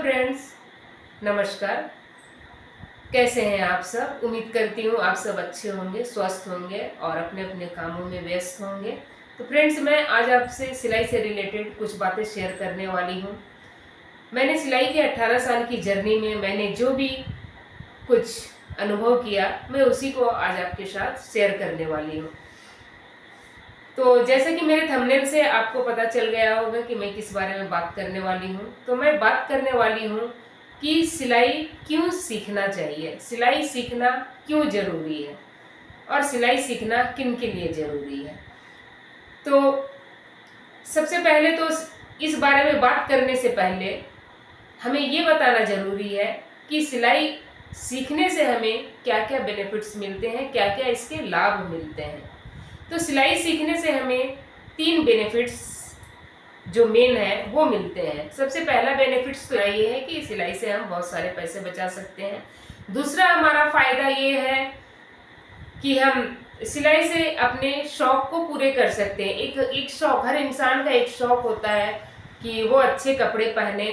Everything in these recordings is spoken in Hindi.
फ्रेंड्स, नमस्कार। कैसे हैं आप सब? उम्मीद करती हूँ आप सब अच्छे होंगे, स्वस्थ होंगे और अपने अपने कामों में व्यस्त होंगे। तो फ्रेंड्स, मैं आज आपसे सिलाई से रिलेटेड कुछ बातें शेयर करने वाली हूँ। मैंने सिलाई के 18 साल की जर्नी में मैंने जो भी कुछ अनुभव किया, मैं उसी को आज आपके साथ शेयर करने वाली हूँ। तो जैसे कि मेरे थंबनेल से आपको पता चल गया होगा कि मैं किस बारे में बात करने वाली हूँ। तो मैं बात करने वाली हूँ कि सिलाई क्यों सीखना चाहिए, सिलाई सीखना क्यों ज़रूरी है और सिलाई सीखना किन के लिए ज़रूरी है। तो सबसे पहले तो इस बारे में बात करने से पहले हमें ये बताना ज़रूरी है कि सिलाई सीखने से हमें क्या क्या बेनिफिट्स मिलते हैं, क्या क्या इसके लाभ मिलते हैं। तो सिलाई सीखने से हमें 3 बेनिफिट्स जो मेन है वो मिलते हैं। सबसे पहला बेनिफिट्स तो ये है कि सिलाई से हम बहुत सारे पैसे बचा सकते हैं। दूसरा हमारा फ़ायदा ये है कि हम सिलाई से अपने शौक को पूरे कर सकते हैं। एक शौक, हर इंसान का एक शौक होता है कि वो अच्छे कपड़े पहने,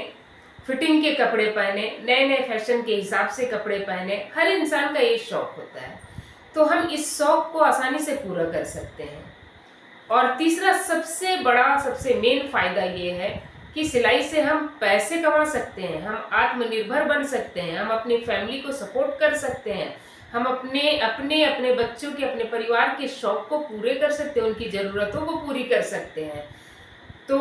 फिटिंग के कपड़े पहने, नए नए फैशन के हिसाब से कपड़े पहने। हर इंसान का ये शौक होता है, तो हम इस शौक को आसानी से पूरा कर सकते हैं। और तीसरा सबसे बड़ा, सबसे मेन फायदा ये है कि सिलाई से हम पैसे कमा सकते हैं, हम आत्मनिर्भर बन सकते हैं, हम अपनी फैमिली को सपोर्ट कर सकते हैं, हम अपने अपने अपने बच्चों के, अपने परिवार के शौक को पूरे कर सकते हैं, उनकी ज़रूरतों को पूरी कर सकते हैं। तो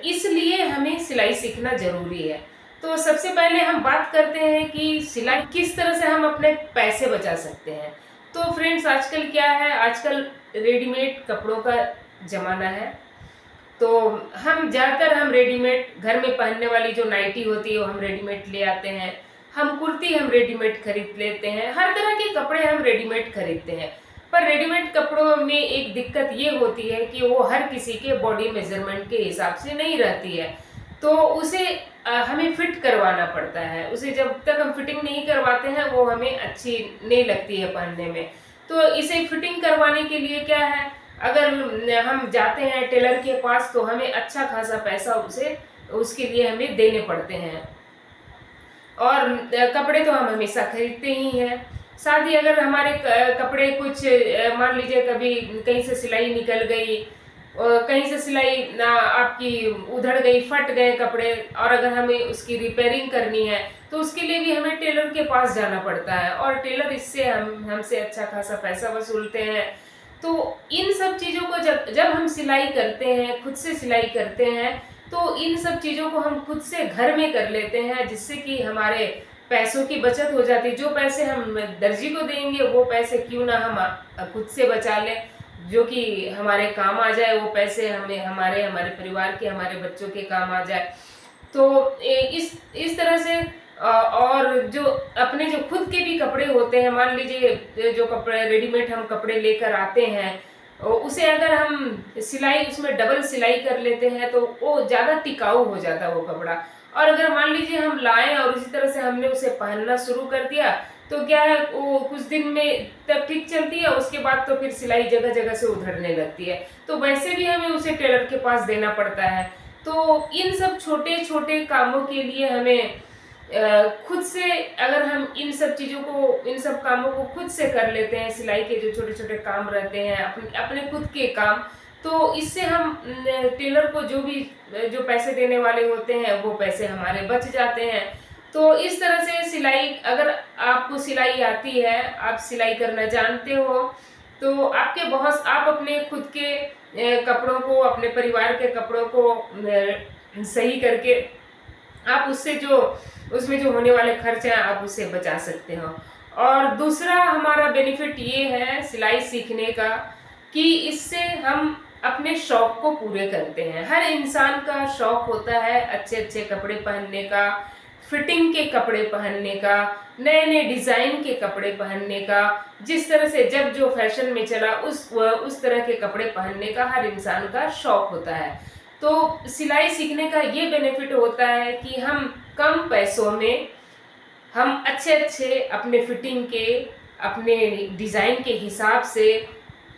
इसलिए हमें सिलाई सीखना ज़रूरी है। तो सबसे पहले हम बात करते हैं कि सिलाई किस तरह से हम अपने पैसे बचा सकते हैं। तो फ्रेंड्स, आजकल क्या है, आजकल रेडीमेड कपड़ों का ज़माना है। तो हम रेडीमेड घर में पहनने वाली जो नाइटी होती है वो हम रेडीमेड ले आते हैं, हम कुर्ती हम रेडीमेड खरीद लेते हैं, हर तरह के कपड़े हम रेडीमेड खरीदते हैं। पर रेडीमेड कपड़ों में एक दिक्कत ये होती है कि वो हर किसी के बॉडी मेजरमेंट के हिसाब से नहीं रहती है। तो उसे हमें फिट करवाना पड़ता है। उसे जब तक हम फिटिंग नहीं करवाते हैं वो हमें अच्छी नहीं लगती है पहनने में। तो इसे फिटिंग करवाने के लिए क्या है, अगर हम जाते हैं टेलर के पास तो हमें अच्छा खासा पैसा उसके लिए हमें देने पड़ते हैं। और कपड़े तो हम हमेशा खरीदते ही हैं। साथ ही अगर हमारे कपड़े कुछ मान लीजिए कभी कहीं से सिलाई निकल गई, कहीं से सिलाई ना आपकी उधड़ गई, फट गए कपड़े, और अगर हमें उसकी रिपेयरिंग करनी है तो उसके लिए भी हमें टेलर के पास जाना पड़ता है, और टेलर इससे हमसे अच्छा खासा पैसा वसूलते हैं। तो इन सब चीज़ों को जब जब हम सिलाई करते हैं, खुद से सिलाई करते हैं, तो इन सब चीज़ों को हम खुद से घर में कर लेते हैं, जिससे कि हमारे पैसों की बचत हो जाती है। जो पैसे हम दर्जी को देंगे वो पैसे क्यों ना हम खुद से बचा लें, जो कि हमारे काम आ जाए। वो पैसे हमें हमारे हमारे परिवार के, हमारे बच्चों के काम आ जाए। तो इस तरह से और जो अपने जो खुद के भी कपड़े होते हैं, मान लीजिए जो कपड़े रेडीमेड हम कपड़े लेकर आते हैं, उसे अगर हम सिलाई उसमें डबल सिलाई कर लेते हैं तो वो ज़्यादा टिकाऊ हो जाता है वो कपड़ा। और अगर मान लीजिए हम लाएं और इसी तरह से हमने उसे पहनना शुरू कर दिया तो क्या है, वो कुछ दिन में तब ठीक चलती है, उसके बाद तो फिर सिलाई जगह जगह से उधड़ने लगती है। तो वैसे भी हमें उसे टेलर के पास देना पड़ता है। तो इन सब छोटे छोटे कामों के लिए हमें खुद से, अगर हम इन सब चीज़ों को, इन सब कामों को खुद से कर लेते हैं, सिलाई के जो छोटे छोटे काम रहते हैं, अपने अपने खुद के काम, तो इससे हम टेलर को जो पैसे देने वाले होते हैं वो पैसे हमारे बच जाते हैं। तो इस तरह से सिलाई, अगर आपको सिलाई आती है, आप सिलाई करना जानते हो, तो आप अपने खुद के कपड़ों को, अपने परिवार के कपड़ों को सही करके आप उसमें जो होने वाले खर्च हैं आप उससे बचा सकते हो। और दूसरा हमारा बेनिफिट ये है सिलाई सीखने का कि इससे हम अपने शौक को पूरे करते हैं। हर इंसान का शौक होता है अच्छे अच्छे कपड़े पहनने का, फिटिंग के कपड़े पहनने का, नए नए डिज़ाइन के कपड़े पहनने का। जिस तरह से जब जो फैशन में चला उस तरह के कपड़े पहनने का हर इंसान का शौक होता है। तो सिलाई सीखने का ये बेनिफिट होता है कि हम कम पैसों में हम अच्छे अच्छे अपने फिटिंग के, अपने डिज़ाइन के हिसाब से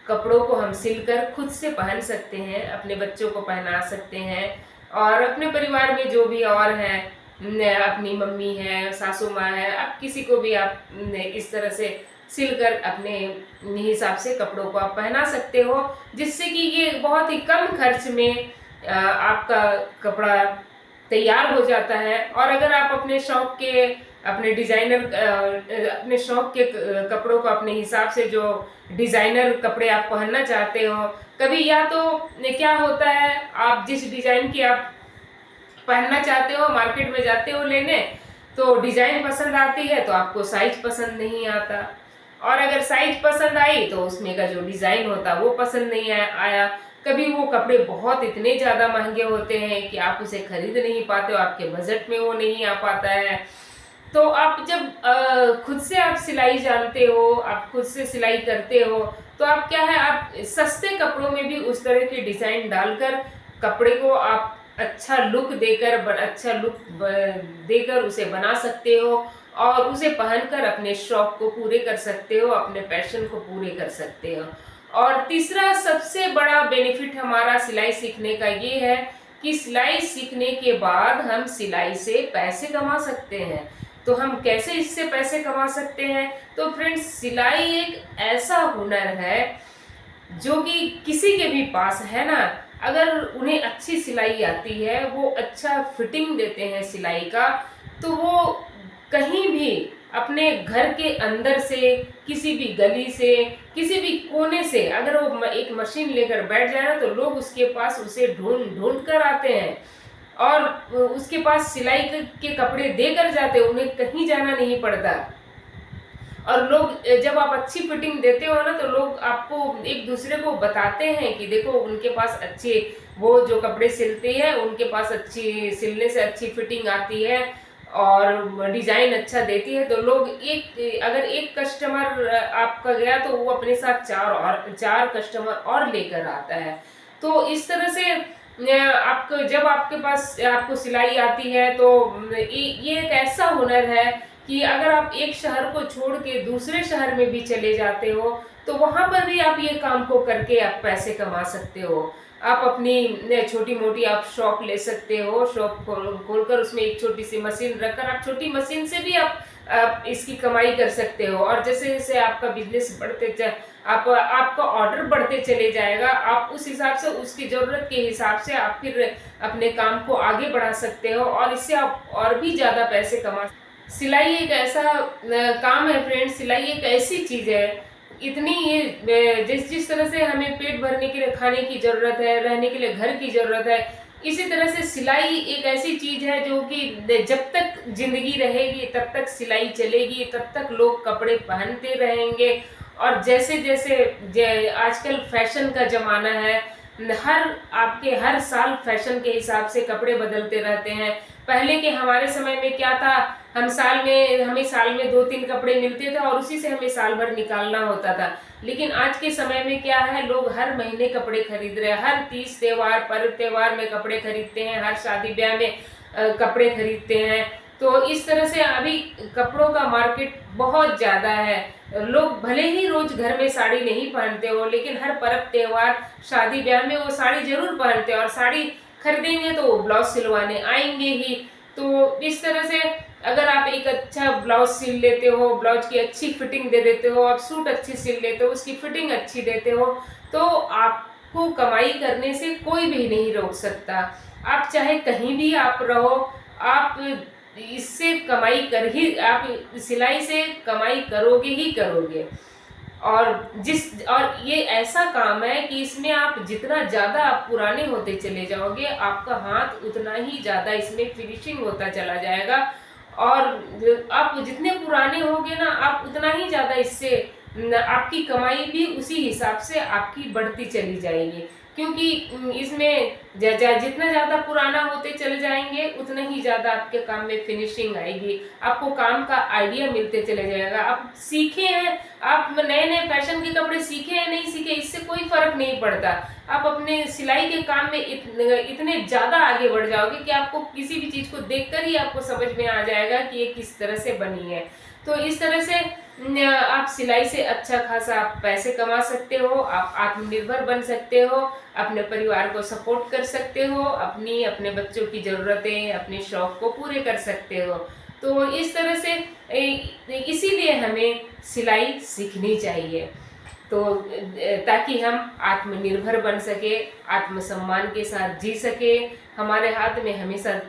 कपड़ों को हम सिलकर खुद से पहन सकते हैं, अपने बच्चों को पहना सकते हैं, और अपने परिवार में जो भी और हैं अपनी मम्मी है, सासू माँ है, आप किसी को भी आप इस तरह से सिलकर अपने हिसाब से कपड़ों को आप पहना सकते हो, जिससे कि ये बहुत ही कम खर्च में आपका कपड़ा तैयार हो जाता है। और अगर आप अपने शौक के अपने डिज़ाइनर अपने शौक के कपड़ों को अपने हिसाब से जो डिज़ाइनर कपड़े आप पहनना चाहते हो, कभी या तो क्या होता है, आप जिस डिज़ाइन की आप पहनना चाहते हो मार्केट में जाते हो लेने, तो डिज़ाइन पसंद आती है तो आपको साइज पसंद नहीं आता, और अगर साइज पसंद आई तो उसमें का जो डिज़ाइन होता वो पसंद नहीं आया। कभी वो कपड़े बहुत इतने ज़्यादा महंगे होते हैं कि आप उसे खरीद नहीं पाते हो, आपके बजट में वो नहीं आ पाता है। तो आप जब खुद से आप सिलाई जानते हो, आप खुद से सिलाई करते हो, तो आप क्या है, आप सस्ते कपड़ों में भी उस तरह के डिज़ाइन डालकर कपड़े को आप अच्छा लुक देकर उसे बना सकते हो, और उसे पहनकर अपने शौक को पूरे कर सकते हो, अपने पैशन को पूरे कर सकते हो। और तीसरा सबसे बड़ा बेनिफिट हमारा सिलाई सीखने का ये है कि सिलाई सीखने के बाद हम सिलाई से पैसे कमा सकते हैं। तो हम कैसे इससे पैसे कमा सकते हैं? तो फ्रेंड्स, सिलाई एक ऐसा हुनर है जो कि किसी के भी पास है ना, अगर उन्हें अच्छी सिलाई आती है, वो अच्छा फिटिंग देते हैं सिलाई का, तो वो कहीं भी अपने घर के अंदर से, किसी भी गली से, किसी भी कोने से अगर वो एक मशीन लेकर बैठ जाए ना, तो लोग उसके पास उसे ढूंढ ढूंढ कर आते हैं, और उसके पास सिलाई के कपड़े देकर जाते हैं, उन्हें कहीं जाना नहीं पड़ता। और लोग जब आप अच्छी फिटिंग देते हो ना, तो लोग आपको एक दूसरे को बताते हैं कि देखो उनके पास अच्छे, वो जो कपड़े सिलती है उनके पास अच्छी सिलने से अच्छी फिटिंग आती है और डिजाइन अच्छा देती है। तो लोग अगर एक कस्टमर आपका गया तो वो अपने साथ चार कस्टमर और लेकर आता है। तो इस तरह से आपको जब आपके पास आपको सिलाई आती है, तो ये एक ऐसा हुनर है कि अगर आप एक शहर को छोड़ के दूसरे शहर में भी चले जाते हो, तो वहाँ पर भी आप ये काम को करके आप पैसे कमा सकते हो। आप अपनी छोटी मोटी आप शॉप ले सकते हो, शॉप खोलकर उसमें एक छोटी सी मशीन रखकर आप छोटी मशीन से भी आप इसकी कमाई कर सकते हो। और जैसे जैसे आपका बिजनेस आपका ऑर्डर बढ़ते चले जाएगा, आप उस हिसाब से उसकी ज़रूरत के हिसाब से आप फिर अपने काम को आगे बढ़ा सकते हो, और इससे आप और भी ज़्यादा पैसे कमा। सिलाई एक ऐसा काम है फ्रेंड्स, सिलाई एक ऐसी चीज़ है, इतनी ये जिस जिस तरह से हमें पेट भरने के लिए खाने की ज़रूरत है, रहने के लिए घर की ज़रूरत है, इसी तरह से सिलाई एक ऐसी चीज़ है जो कि जब तक ज़िंदगी रहेगी तब तक सिलाई चलेगी, तब तक लोग कपड़े पहनते रहेंगे। और जैसे जैसे आजकल फैशन का ज़माना है, हर साल फैशन के हिसाब से कपड़े बदलते रहते हैं। पहले के हमारे समय में क्या था, हमें साल में 2-3 कपड़े मिलते थे और उसी से हमें साल भर निकालना होता था। लेकिन आज के समय में क्या है, लोग हर महीने कपड़े खरीद रहे हैं, हर तीज त्योहार, पर्व त्योहार में कपड़े खरीदते हैं, हर शादी ब्याह में कपड़े खरीदते हैं। तो इस तरह से अभी कपड़ों का मार्केट बहुत ज़्यादा है। लोग भले ही रोज घर में साड़ी नहीं पहनते हो, लेकिन हर पर्व त्योहार, शादी ब्याह में वो साड़ी जरूर पहनते हो, और साड़ी खरीदेंगे तो वो ब्लाउज सिलवाने आएंगे ही। तो इस तरह से अगर आप एक अच्छा ब्लाउज सिल लेते हो, ब्लाउज की अच्छी फिटिंग दे देते हो, आप सूट अच्छी सिल लेते हो, उसकी फिटिंग अच्छी देते हो, तो आपको कमाई करने से कोई भी नहीं रोक सकता। आप चाहे कहीं भी आप रहो, आप इससे कमाई कर ही, आप सिलाई से कमाई करोगे ही करोगे। और ये ऐसा काम है कि इसमें आप जितना ज़्यादा आप पुराने होते चले जाओगे, आपका हाथ उतना ही ज़्यादा इसमें फिनिशिंग होता चला जाएगा। और आप जितने पुराने होगे ना, आप उतना ही ज़्यादा इससे आपकी कमाई भी उसी हिसाब से आपकी बढ़ती चली जाएगी। क्योंकि इसमें जितना ज़्यादा पुराना होते चले जाएंगे, उतना ही ज़्यादा आपके काम में फिनिशिंग आएगी, आपको काम का आइडिया मिलते चले जाएगा। आप सीखे हैं, आप नए नए फैशन के कपड़े सीखे हैं, नहीं सीखे, इससे कोई फर्क नहीं पड़ता। आप अपने सिलाई के काम में इतने ज़्यादा आगे बढ़ जाओगे कि आपको किसी भी चीज़ को देखकर ही आपको समझ में आ जाएगा कि ये किस तरह से बनी है। तो इस तरह से आप सिलाई से अच्छा खासा आप पैसे कमा सकते हो, आप आत्मनिर्भर बन सकते हो, अपने परिवार को सपोर्ट कर सकते हो, अपने बच्चों की ज़रूरतें, अपने शौक को पूरे कर सकते हो। तो इस तरह से इसीलिए हमें सिलाई सीखनी चाहिए। तो ताकि हम आत्मनिर्भर बन सके, आत्मसम्मान के साथ जी सके, हमारे हाथ में हमेशा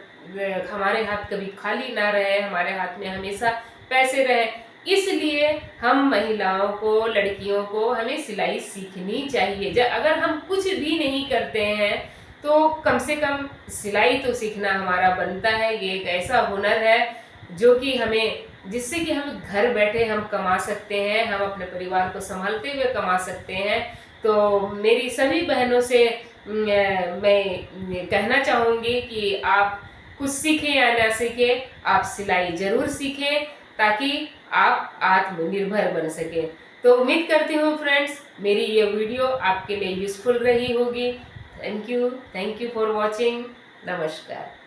हमारे हाथ कभी खाली ना रहे, हमारे हाथ में हमेशा पैसे रहे। इसलिए हम महिलाओं को, लड़कियों को हमें सिलाई सीखनी चाहिए। अगर हम कुछ भी नहीं करते हैं तो कम से कम सिलाई तो सीखना हमारा बनता है। ये एक ऐसा हुनर है जो कि हमें, जिससे कि हम घर बैठे हम कमा सकते हैं, हम अपने परिवार को संभालते हुए कमा सकते हैं। तो मेरी सभी बहनों से मैं कहना चाहूँगी कि आप कुछ सीखें या ना सीखें, आप सिलाई ज़रूर सीखें ताकि आप आत्मनिर्भर बन सकें। तो उम्मीद करती हूँ फ्रेंड्स मेरी ये वीडियो आपके लिए यूज़फुल रही होगी। Thank you for watching. नमस्कार।